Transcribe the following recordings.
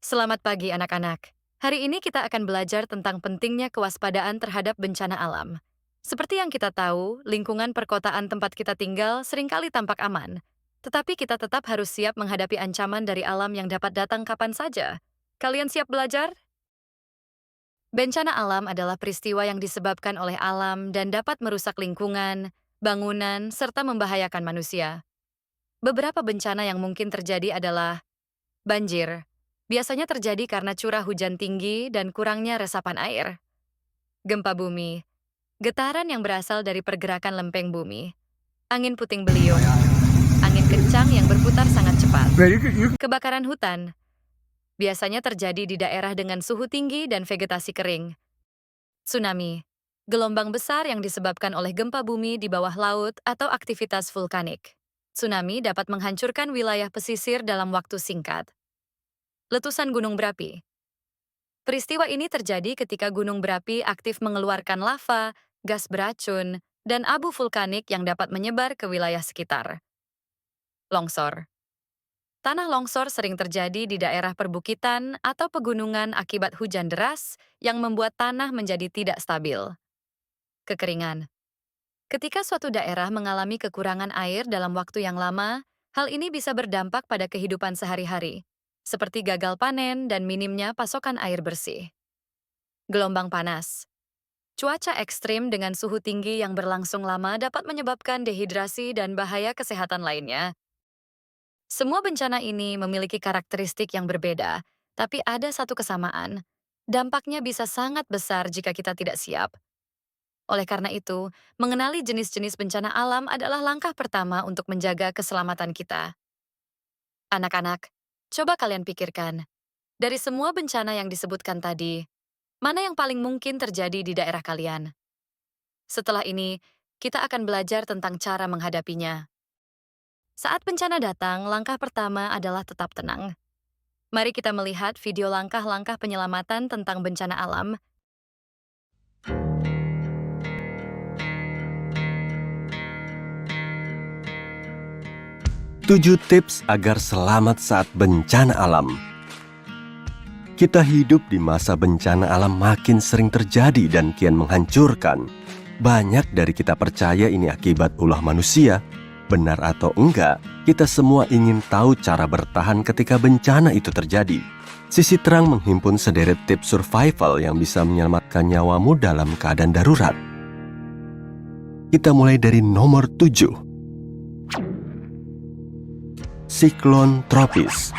Selamat pagi anak-anak. Hari ini kita akan belajar tentang pentingnya kewaspadaan terhadap bencana alam. Seperti yang kita tahu, lingkungan perkotaan tempat kita tinggal seringkali tampak aman. Tetapi kita tetap harus siap menghadapi ancaman dari alam yang dapat datang kapan saja. Kalian siap belajar? Bencana alam adalah peristiwa yang disebabkan oleh alam dan dapat merusak lingkungan, bangunan, serta membahayakan manusia. Beberapa bencana yang mungkin terjadi adalah banjir. Biasanya terjadi karena curah hujan tinggi dan kurangnya resapan air. Gempa bumi. Getaran yang berasal dari pergerakan lempeng bumi. Angin puting beliung. Angin kencang yang berputar sangat cepat. Kebakaran hutan. Biasanya terjadi di daerah dengan suhu tinggi dan vegetasi kering. Tsunami. Gelombang besar yang disebabkan oleh gempa bumi di bawah laut atau aktivitas vulkanik. Tsunami dapat menghancurkan wilayah pesisir dalam waktu singkat. Letusan gunung berapi. Peristiwa ini terjadi ketika gunung berapi aktif mengeluarkan lava, gas beracun, dan abu vulkanik yang dapat menyebar ke wilayah sekitar. Longsor. Tanah longsor sering terjadi di daerah perbukitan atau pegunungan akibat hujan deras yang membuat tanah menjadi tidak stabil. Kekeringan. Ketika suatu daerah mengalami kekurangan air dalam waktu yang lama, hal ini bisa berdampak pada kehidupan sehari-hari, seperti gagal panen dan minimnya pasokan air bersih. Gelombang panas. Cuaca ekstrim dengan suhu tinggi yang berlangsung lama dapat menyebabkan dehidrasi dan bahaya kesehatan lainnya. Semua bencana ini memiliki karakteristik yang berbeda, tapi ada satu kesamaan. Dampaknya bisa sangat besar jika kita tidak siap. Oleh karena itu, mengenali jenis-jenis bencana alam adalah langkah pertama untuk menjaga keselamatan kita. Anak-anak, coba kalian pikirkan, dari semua bencana yang disebutkan tadi, mana yang paling mungkin terjadi di daerah kalian? Setelah ini, kita akan belajar tentang cara menghadapinya. Saat bencana datang, langkah pertama adalah tetap tenang. Mari kita melihat video langkah-langkah penyelamatan tentang bencana alam. 7 tips agar selamat saat bencana alam. Kita hidup di masa bencana alam makin sering terjadi dan kian menghancurkan. Banyak dari kita percaya ini akibat ulah manusia. Benar atau enggak, kita semua ingin tahu cara bertahan ketika bencana itu terjadi. Sisi Terang menghimpun sederet tips survival yang bisa menyelamatkan nyawamu dalam keadaan darurat. Kita mulai dari nomor 7. Siklon tropis.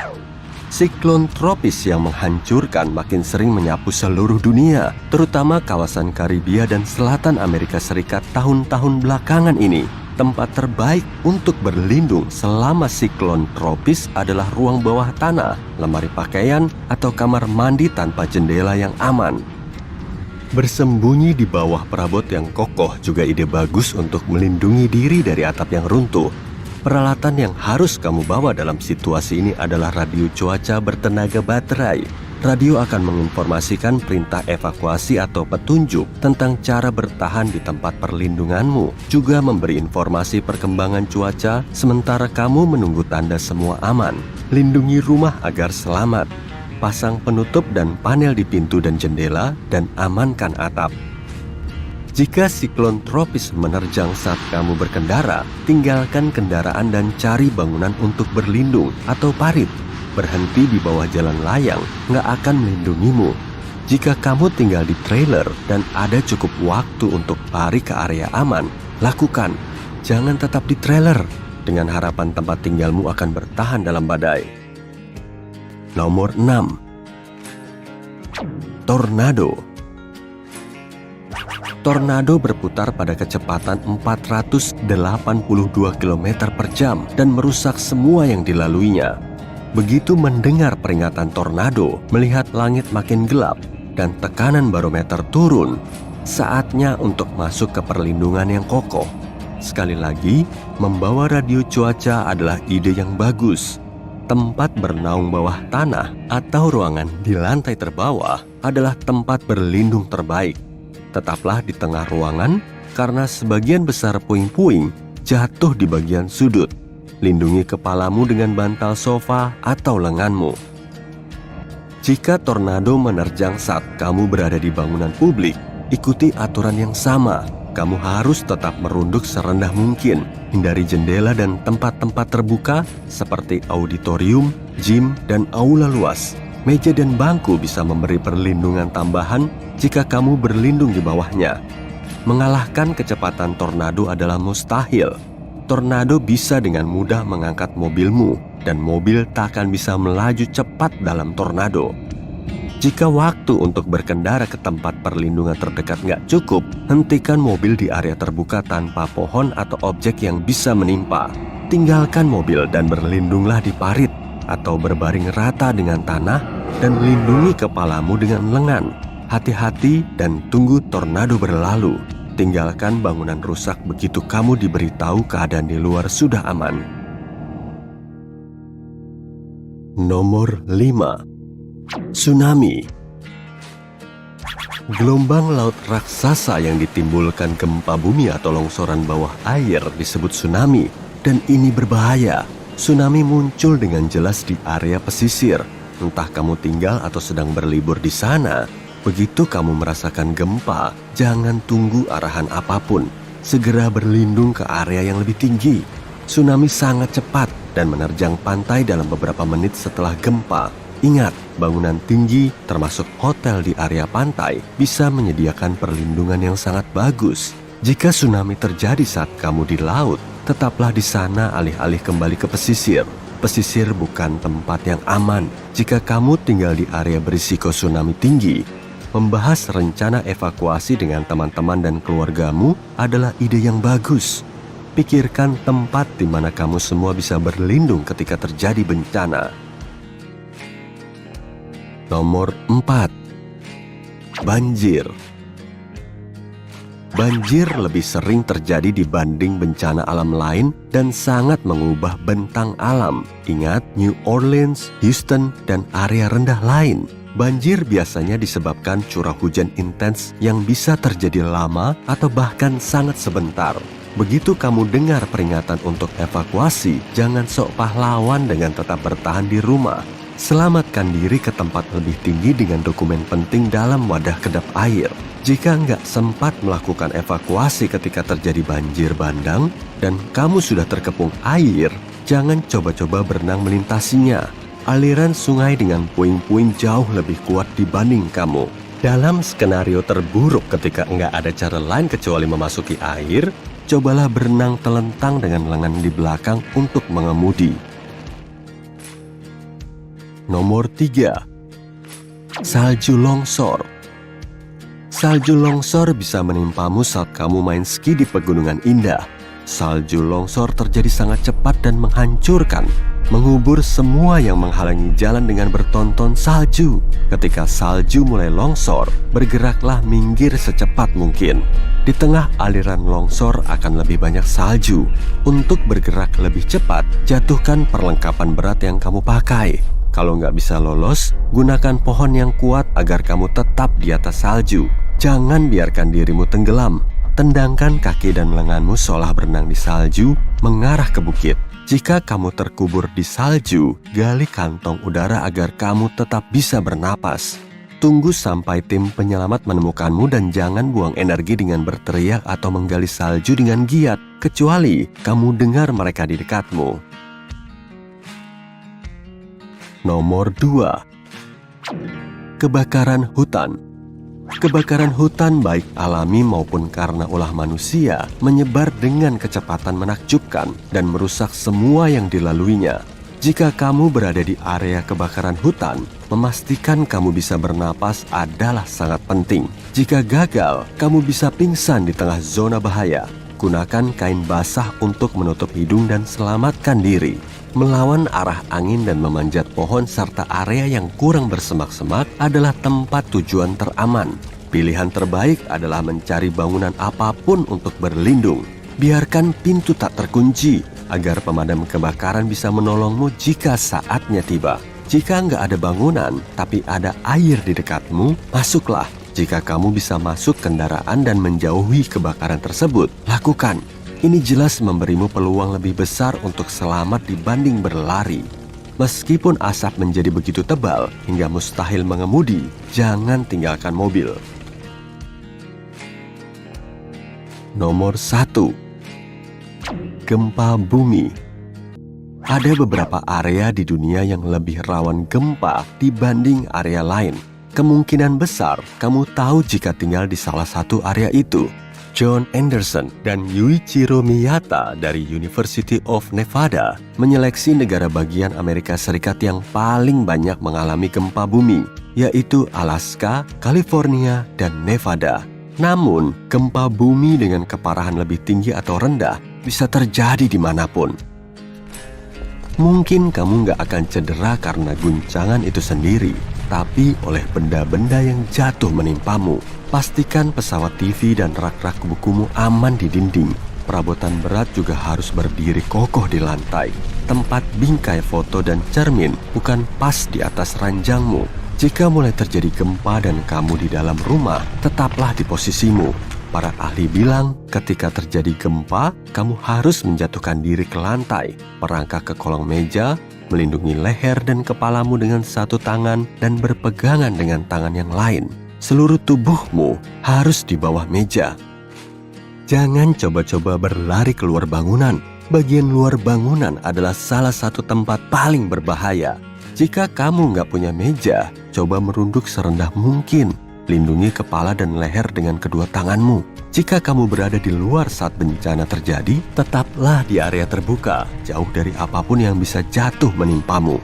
Siklon tropis yang menghancurkan makin sering menyapu seluruh dunia, terutama kawasan Karibia dan selatan Amerika Serikat tahun-tahun belakangan ini. Tempat terbaik untuk berlindung selama siklon tropis adalah ruang bawah tanah, lemari pakaian, atau kamar mandi tanpa jendela yang aman. Bersembunyi di bawah perabot yang kokoh juga ide bagus untuk melindungi diri dari atap yang runtuh. Peralatan yang harus kamu bawa dalam situasi ini adalah radio cuaca bertenaga baterai. Radio akan menginformasikan perintah evakuasi atau petunjuk tentang cara bertahan di tempat perlindunganmu, juga memberi informasi perkembangan cuaca sementara kamu menunggu tanda semua aman. Lindungi rumah agar selamat. Pasang penutup dan panel di pintu dan jendela dan amankan atap. Jika siklon tropis menerjang saat kamu berkendara, tinggalkan kendaraan dan cari bangunan untuk berlindung atau parit. Berhenti di bawah jalan layang nggak akan melindungimu. Jika kamu tinggal di trailer dan ada cukup waktu untuk lari ke area aman, lakukan. Jangan tetap di trailer dengan harapan tempat tinggalmu akan bertahan dalam badai. Nomor 6. Tornado. Tornado berputar pada kecepatan 482 km per jam dan merusak semua yang dilaluinya. Begitu mendengar peringatan tornado, melihat langit makin gelap dan tekanan barometer turun, saatnya untuk masuk ke perlindungan yang kokoh. Sekali lagi, membawa radio cuaca adalah ide yang bagus. Tempat bernaung bawah tanah atau ruangan di lantai terbawah adalah tempat berlindung terbaik. Tetaplah di tengah ruangan karena sebagian besar puing-puing jatuh di bagian sudut. Lindungi kepalamu dengan bantal sofa atau lenganmu. Jika tornado menerjang saat kamu berada di bangunan publik, ikuti aturan yang sama. Kamu harus tetap merunduk serendah mungkin. Hindari jendela dan tempat-tempat terbuka seperti auditorium, gym, dan aula luas. Meja dan bangku bisa memberi perlindungan tambahan jika kamu berlindung di bawahnya. Mengalahkan kecepatan tornado adalah mustahil. Tornado bisa dengan mudah mengangkat mobilmu, dan mobil tak akan bisa melaju cepat dalam tornado. Jika waktu untuk berkendara ke tempat perlindungan terdekat nggak cukup, hentikan mobil di area terbuka tanpa pohon atau objek yang bisa menimpa. Tinggalkan mobil dan berlindunglah di parit atau berbaring rata dengan tanah dan lindungi kepalamu dengan lengan. Hati-hati dan tunggu tornado berlalu. Tinggalkan bangunan rusak begitu kamu diberitahu keadaan di luar sudah aman. Nomor 5. Tsunami. Gelombang laut raksasa yang ditimbulkan gempa bumi atau longsoran bawah air disebut tsunami, dan ini berbahaya. Tsunami muncul dengan jelas di area pesisir. Entah kamu tinggal atau sedang berlibur di sana, begitu kamu merasakan gempa, jangan tunggu arahan apapun. Segera berlindung ke area yang lebih tinggi. Tsunami sangat cepat dan menerjang pantai dalam beberapa menit setelah gempa. Ingat, bangunan tinggi termasuk hotel di area pantai bisa menyediakan perlindungan yang sangat bagus. Jika tsunami terjadi saat kamu di laut, tetaplah di sana alih-alih kembali ke pesisir. Pesisir bukan tempat yang aman. Jika kamu tinggal di area berisiko tsunami tinggi, membahas rencana evakuasi dengan teman-teman dan keluargamu adalah ide yang bagus. Pikirkan tempat di mana kamu semua bisa berlindung ketika terjadi bencana. Nomor 4. Banjir. Banjir lebih sering terjadi dibanding bencana alam lain dan sangat mengubah bentang alam. Ingat, New Orleans, Houston, dan area rendah lain. Banjir biasanya disebabkan curah hujan intens yang bisa terjadi lama atau bahkan sangat sebentar. Begitu kamu dengar peringatan untuk evakuasi, jangan sok pahlawan dengan tetap bertahan di rumah. Selamatkan diri ke tempat lebih tinggi dengan dokumen penting dalam wadah kedap air. Jika nggak sempat melakukan evakuasi ketika terjadi banjir bandang dan kamu sudah terkepung air, jangan coba-coba berenang melintasinya. Aliran sungai dengan puing-puing jauh lebih kuat dibanding kamu. Dalam skenario terburuk ketika nggak ada cara lain kecuali memasuki air, cobalah berenang telentang dengan lengan di belakang untuk mengemudi. Nomor 3. Salju longsor. Salju longsor bisa menimpamu saat kamu main ski di pegunungan indah. Salju longsor terjadi sangat cepat dan menghancurkan, mengubur semua yang menghalangi jalan dengan bertonton salju. Ketika salju mulai longsor, bergeraklah minggir secepat mungkin. Di tengah aliran longsor akan lebih banyak salju. Untuk bergerak lebih cepat, jatuhkan perlengkapan berat yang kamu pakai. Kalau nggak bisa lolos, gunakan pohon yang kuat agar kamu tetap di atas salju. Jangan biarkan dirimu tenggelam. Tendangkan kaki dan lenganmu seolah berenang di salju, mengarah ke bukit. Jika kamu terkubur di salju, gali kantong udara agar kamu tetap bisa bernapas. Tunggu sampai tim penyelamat menemukanmu dan jangan buang energi dengan berteriak atau menggali salju dengan giat, kecuali kamu dengar mereka di dekatmu. Nomor 2. Kebakaran hutan. Kebakaran hutan baik alami maupun karena ulah manusia menyebar dengan kecepatan menakjubkan dan merusak semua yang dilaluinya. Jika kamu berada di area kebakaran hutan, memastikan kamu bisa bernapas adalah sangat penting. Jika gagal, kamu bisa pingsan di tengah zona bahaya. Gunakan kain basah untuk menutup hidung dan selamatkan diri. Melawan arah angin dan memanjat pohon serta area yang kurang bersemak-semak adalah tempat tujuan teraman. Pilihan terbaik adalah mencari bangunan apapun untuk berlindung. Biarkan pintu tak terkunci agar pemadam kebakaran bisa menolongmu jika saatnya tiba. Jika nggak ada bangunan tapi ada air di dekatmu, masuklah. Jika kamu bisa masuk kendaraan dan menjauhi kebakaran tersebut, lakukan. Ini jelas memberimu peluang lebih besar untuk selamat dibanding berlari. Meskipun asap menjadi begitu tebal hingga mustahil mengemudi, jangan tinggalkan mobil. Nomor 1. Gempa bumi. Ada beberapa area di dunia yang lebih rawan gempa dibanding area lain. Kemungkinan besar kamu tahu jika tinggal di salah satu area itu. John Anderson dan Yuichiro Miyata dari University of Nevada menyeleksi negara bagian Amerika Serikat yang paling banyak mengalami gempa bumi, yaitu Alaska, California, dan Nevada. Namun, gempa bumi dengan keparahan lebih tinggi atau rendah bisa terjadi dimanapun. Mungkin kamu nggak akan cedera karena guncangan itu sendiri, tapi oleh benda-benda yang jatuh menimpamu. Pastikan pesawat TV dan rak-rak bukumu aman di dinding. Perabotan berat juga harus berdiri kokoh di lantai. Tempat bingkai foto dan cermin bukan pas di atas ranjangmu. Jika mulai terjadi gempa dan kamu di dalam rumah, tetaplah di posisimu. Para ahli bilang, ketika terjadi gempa, kamu harus menjatuhkan diri ke lantai, merangkak ke kolong meja, melindungi leher dan kepalamu dengan satu tangan, dan berpegangan dengan tangan yang lain. Seluruh tubuhmu harus di bawah meja. Jangan coba-coba berlari keluar bangunan. Bagian luar bangunan adalah salah satu tempat paling berbahaya. Jika kamu nggak punya meja, coba merunduk serendah mungkin. Lindungi kepala dan leher dengan kedua tanganmu. Jika kamu berada di luar saat bencana terjadi, tetaplah di area terbuka, jauh dari apapun yang bisa jatuh menimpamu.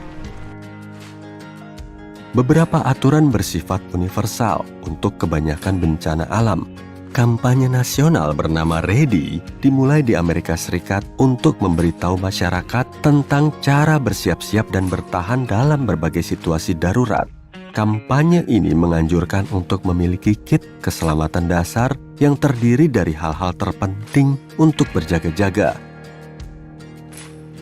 Beberapa aturan bersifat universal untuk kebanyakan bencana alam. Kampanye nasional bernama READY dimulai di Amerika Serikat untuk memberitahu masyarakat tentang cara bersiap-siap dan bertahan dalam berbagai situasi darurat. Kampanye ini menganjurkan untuk memiliki kit keselamatan dasar yang terdiri dari hal-hal terpenting untuk berjaga-jaga.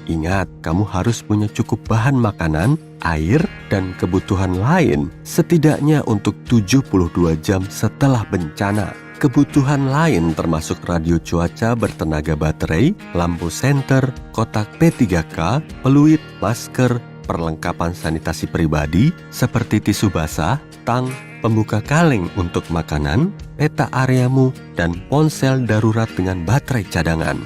Ingat, kamu harus punya cukup bahan makanan, air, dan kebutuhan lain setidaknya untuk 72 jam setelah bencana. Kebutuhan lain termasuk radio cuaca bertenaga baterai, lampu senter, kotak P3K, peluit, masker, perlengkapan sanitasi pribadi seperti tisu basah, tang, pembuka kaleng untuk makanan, peta areamu, dan ponsel darurat dengan baterai cadangan.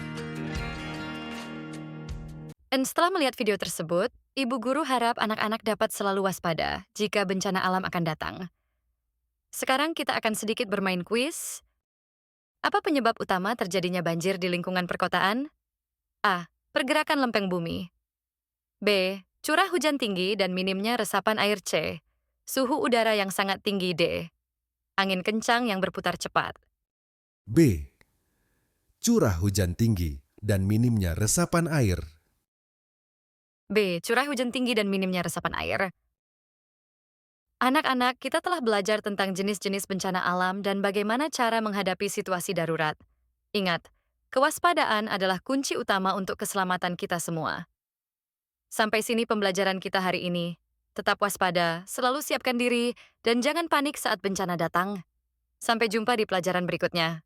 Dan setelah melihat video tersebut, ibu guru harap anak-anak dapat selalu waspada jika bencana alam akan datang. Sekarang kita akan sedikit bermain kuis. Apa penyebab utama terjadinya banjir di lingkungan perkotaan? A. Pergerakan lempeng bumi. B. Curah hujan tinggi dan minimnya resapan air. C. Suhu udara yang sangat tinggi. D. Angin kencang yang berputar cepat. B. Curah hujan tinggi dan minimnya resapan air. B. Curah hujan tinggi dan minimnya resapan air. Anak-anak, kita telah belajar tentang jenis-jenis bencana alam dan bagaimana cara menghadapi situasi darurat. Ingat, kewaspadaan adalah kunci utama untuk keselamatan kita semua. Sampai sini pembelajaran kita hari ini. Tetap waspada, selalu siapkan diri, dan jangan panik saat bencana datang. Sampai jumpa di pelajaran berikutnya.